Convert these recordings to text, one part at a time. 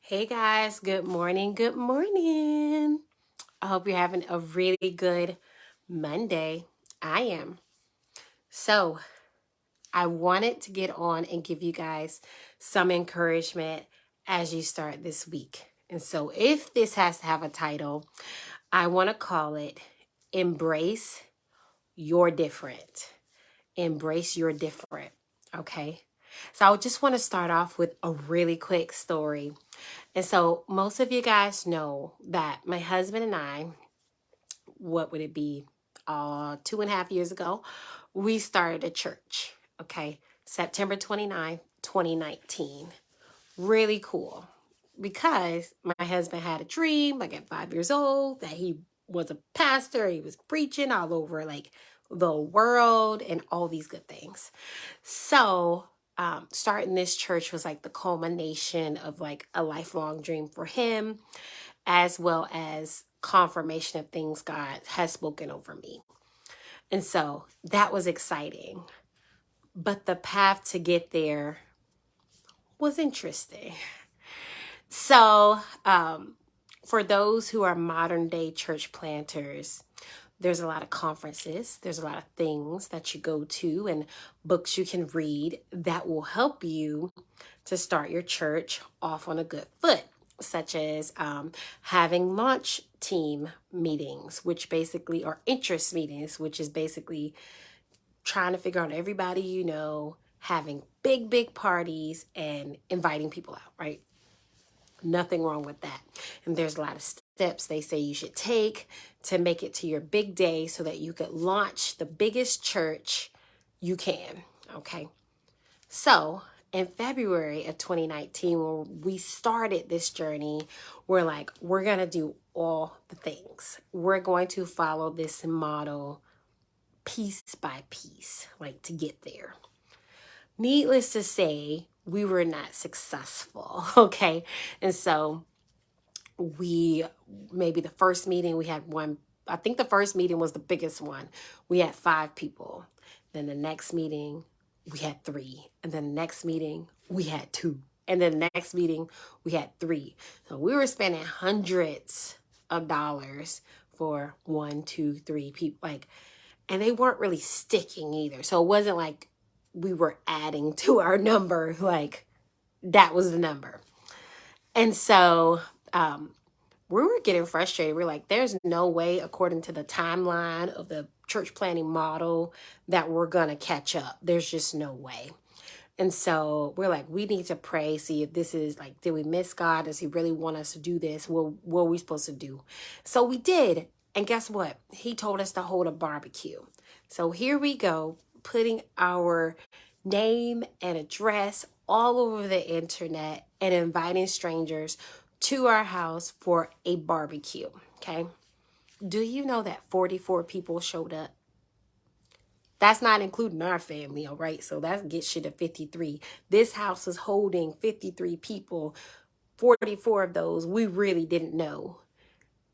Hey guys, good morning. Good morning. I hope you're having a really good Monday. I am. So, I wanted to get on and give you guys some encouragement as you start this week. And so, if this has to have a title, I want to call it Embrace Your Different. Embrace Your Different. Okay. So, I just want to start off with a really quick story. And so most of you guys know that my husband and I, what would it be? 2.5 years ago, we started a church. Okay. September 29th, 2019. Really cool. Because my husband had a dream, like at 5 years old, that he was a pastor. He was preaching all over like the world and all these good things. So starting this church was like the culmination of like a lifelong dream for him, as well as confirmation of things God has spoken over me. And so that was exciting. But the path to get there was interesting. So, for those who are modern day church planters, there's a lot of conferences, there's a lot of things that you go to and books you can read that will help you to start your church off on a good foot, such as having launch team meetings, which basically are interest meetings, which is basically trying to figure out everybody you know, having big parties and inviting people out, right? Nothing wrong with that. And there's a lot of steps they say you should take to make it to your big day so that you could launch the biggest church you can. Okay. So in February of 2019, when we started this journey, we're like, we're going to do all the things. We're going to follow this model piece by piece, like to get there. Needless to say, we were not successful. Okay. And so maybe the first meeting we had one. I think the first meeting was the biggest one. We had 5 people. Then the next meeting we had 3, and then the next meeting we had 2, and then the next meeting we had 3. So we were spending hundreds of dollars for 1, 2, 3 people, like, and they weren't really sticking either. So it wasn't like we were adding to our number, like that was the number. And so we were getting frustrated. We're like, there's no way, according to the timeline of the church planning model, that we're going to catch up. There's just no way. And so we're like, we need to pray, see if this is like, did we miss God? Does he really want us to do this? What are we supposed to do? So we did. And guess what? He told us to hold a barbecue. So here we go, putting our name and address all over the internet and inviting strangers to our house for a barbecue. Okay. Do you know that 44 people showed up? That's not including our family, all right? So that gets you to 53. This house is holding 53 people. 44 of those we really didn't know.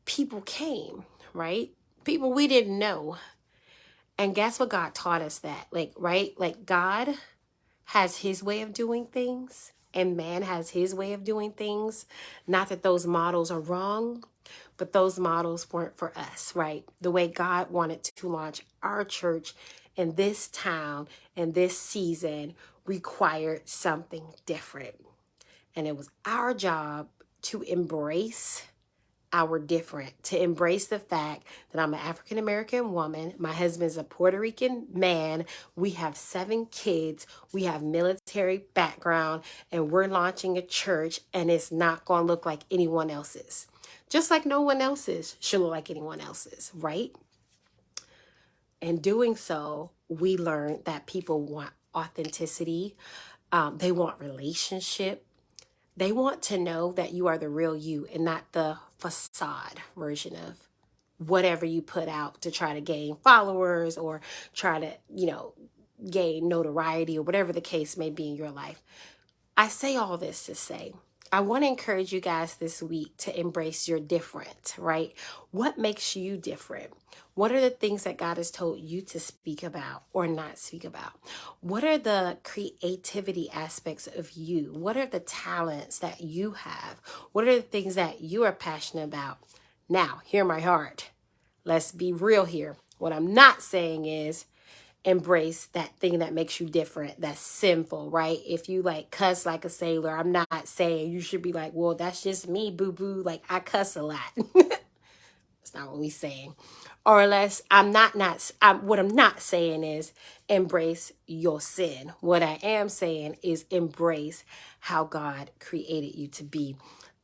People came, right? People we didn't know. And guess what God taught us that? Like, right? Like God has his way of doing things and man has his way of doing things. Not that those models are wrong, but those models weren't for us, right? The way God wanted to launch our church in this town and this season required something different. And it was our job to embrace our different, to embrace the fact that I'm an African American woman. My husband's a Puerto Rican man. We have 7 kids. We have military background, and we're launching a church, and it's not going to look like anyone else's. Just like no one else's should look like anyone else's, right? In doing so, we learned that people want authenticity. They want relationship. They want to know that you are the real you and not the facade version of whatever you put out to try to gain followers or try to, gain notoriety or whatever the case may be in your life. I say all this to say I want to encourage you guys this week to embrace your different, right? What makes you different? What are the things that God has told you to speak about or not speak about? What are the creativity aspects of you? What are the talents that you have? What are the things that you are passionate about? Now, hear my heart. Let's be real here. What I'm not saying is embrace that thing that makes you different, that's sinful, right? If you like cuss like a sailor, I'm not saying you should be like, well, that's just me, boo boo. Like, I cuss a lot. That's not what we saying. Or unless what I'm not saying is embrace your sin. What I am saying is embrace how God created you to be.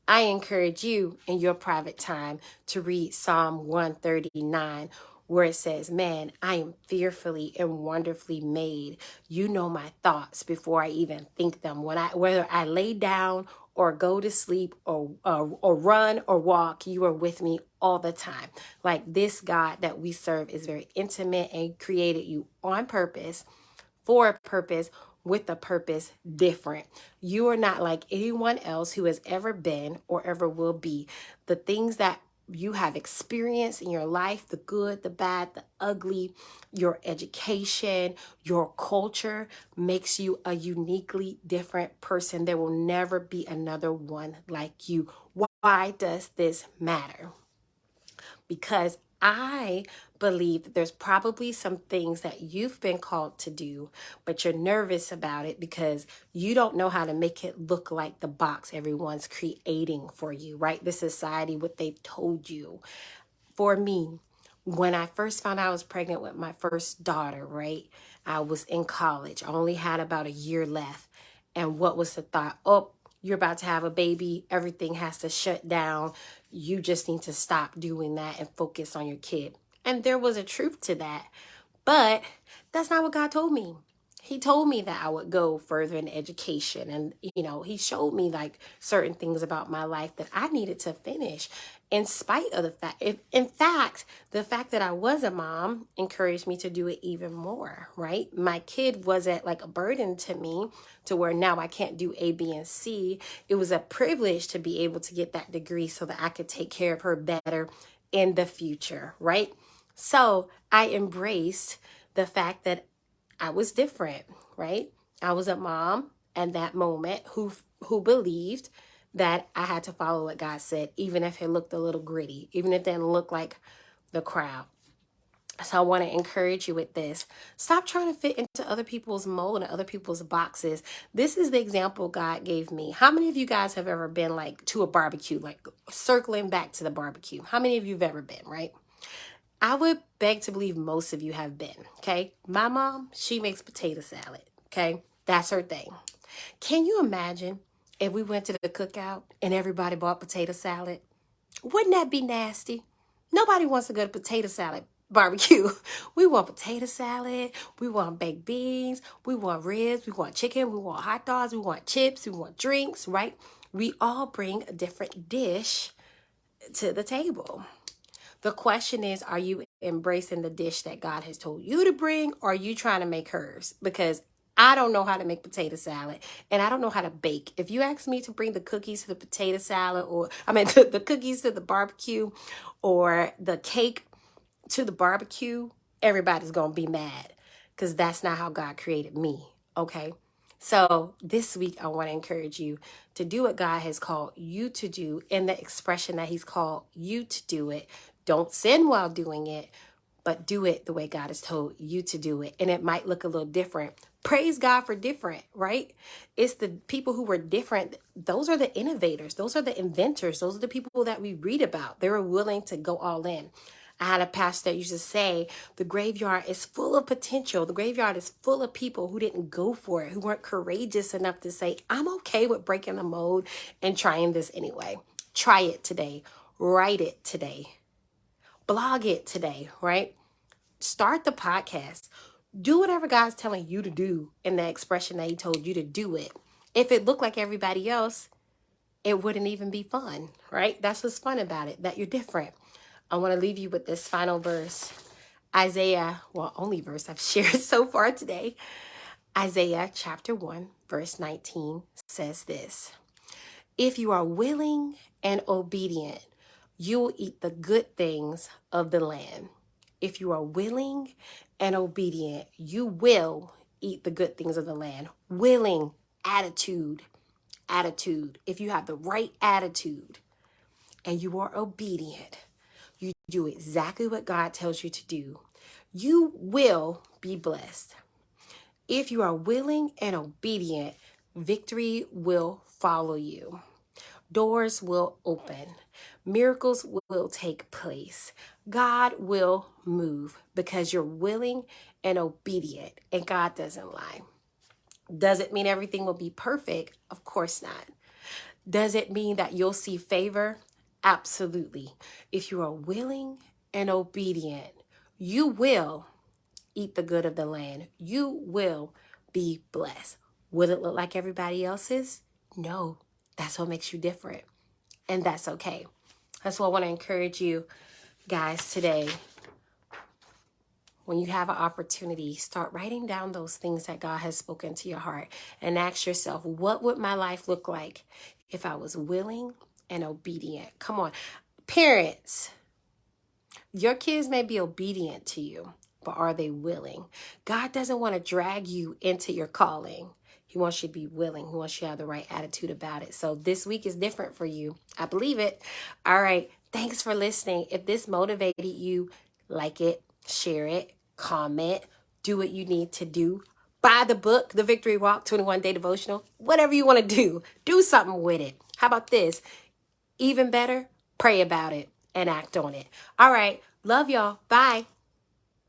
I encourage you in your private time to read Psalm 139, where it says, man, I am fearfully and wonderfully made. You know my thoughts before I even think them. Whether I lay down or go to sleep or run or walk, you are with me all the time. Like, this God that we serve is very intimate and created you on purpose, for a purpose, with a purpose different. You are not like anyone else who has ever been or ever will be. The things that you have experienced in your life, the good, the bad, the ugly, your education, your culture, makes you a uniquely different person. There will never be another one like you. Why does this matter? Because I believe that there's probably some things that you've been called to do, but you're nervous about it because you don't know how to make it look like the box everyone's creating for you, right? The society, what they've told you. For me, when I first found out I was pregnant with my first daughter, right? I was in college. I only had about a year left. And what was the thought? Oh, you're about to have a baby. Everything has to shut down. You just need to stop doing that and focus on your kid. And there was a truth to that. But that's not what God told me. He told me that I would go further in education. And, he showed me like certain things about my life that I needed to finish in spite of the fact. In fact, the fact that I was a mom encouraged me to do it even more, right? My kid wasn't like a burden to me to where now I can't do A, B, and C. It was a privilege to be able to get that degree so that I could take care of her better in the future, right? So I embraced the fact that I was different, right? I was a mom at that moment who believed that I had to follow what God said, even if it looked a little gritty, even if it didn't look like the crowd. So I want to encourage you with this. Stop trying to fit into other people's mold and other people's boxes. This is the example God gave me. How many of you guys have ever been like to a barbecue, like circling back to the barbecue? How many of you have ever been, right? I would beg to believe most of you have been, okay? My mom, she makes potato salad, okay? That's her thing. Can you imagine if we went to the cookout and everybody bought potato salad? Wouldn't that be nasty? Nobody wants to go to potato salad barbecue. We want potato salad. We want baked beans. We want ribs. We want chicken. We want hot dogs. We want chips. We want drinks, right? We all bring a different dish to the table. The question is, are you embracing the dish that God has told you to bring, or are you trying to make hers? Because I don't know how to make potato salad and I don't know how to bake. If you ask me to bring the cookies to the potato salad, or the cookies to the barbecue or the cake to the barbecue, everybody's going to be mad because that's not how God created me. Okay. So this week, I want to encourage you to do what God has called you to do in the expression that He's called you to do it. Don't sin while doing it, but do it the way God has told you to do it. And it might look a little different. Praise God for different, right? It's the people who were different. Those are the innovators. Those are the inventors. Those are the people that we read about. They were willing to go all in. I had a pastor that used to say, the graveyard is full of potential. The graveyard is full of people who didn't go for it, who weren't courageous enough to say, I'm okay with breaking the mold and trying this anyway. Try it today. Write it today. Blog it today, right? Start the podcast. Do whatever God's telling you to do in the expression that He told you to do it. If it looked like everybody else, it wouldn't even be fun, right? That's what's fun about it, that you're different. I want to leave you with this final verse. Isaiah, only verse I've shared so far today. Isaiah chapter 1, verse 19 says this. If you are willing and obedient, you will eat the good things of the land. If you are willing and obedient, you will eat the good things of the land. Willing, attitude. If you have the right attitude and you are obedient, you do exactly what God tells you to do, you will be blessed. If you are willing and obedient, victory will follow you. Doors will open. Miracles will take place. God will move because you're willing and obedient, and God doesn't lie. Does it mean everything will be perfect? Of course not. Does it mean that you'll see favor? Absolutely. If you are willing and obedient, you will eat the good of the land. You will be blessed. Will it look like everybody else's? No. That's what makes you different. And that's okay. That's what I want to encourage you guys today. When you have an opportunity, start writing down those things that God has spoken to your heart and ask yourself, what would my life look like if I was willing and obedient? Come on. Parents, your kids may be obedient to you, but are they willing? God doesn't want to drag you into your calling. He wants you to be willing. He wants you to have the right attitude about it. So this week is different for you. I believe it. All right. Thanks for listening. If this motivated you, like it, share it, comment, do what you need to do. Buy the book, The Victory Walk, 21-Day Devotional. Whatever you want to do something with it. How about this? Even better, pray about it and act on it. All right. Love y'all. Bye.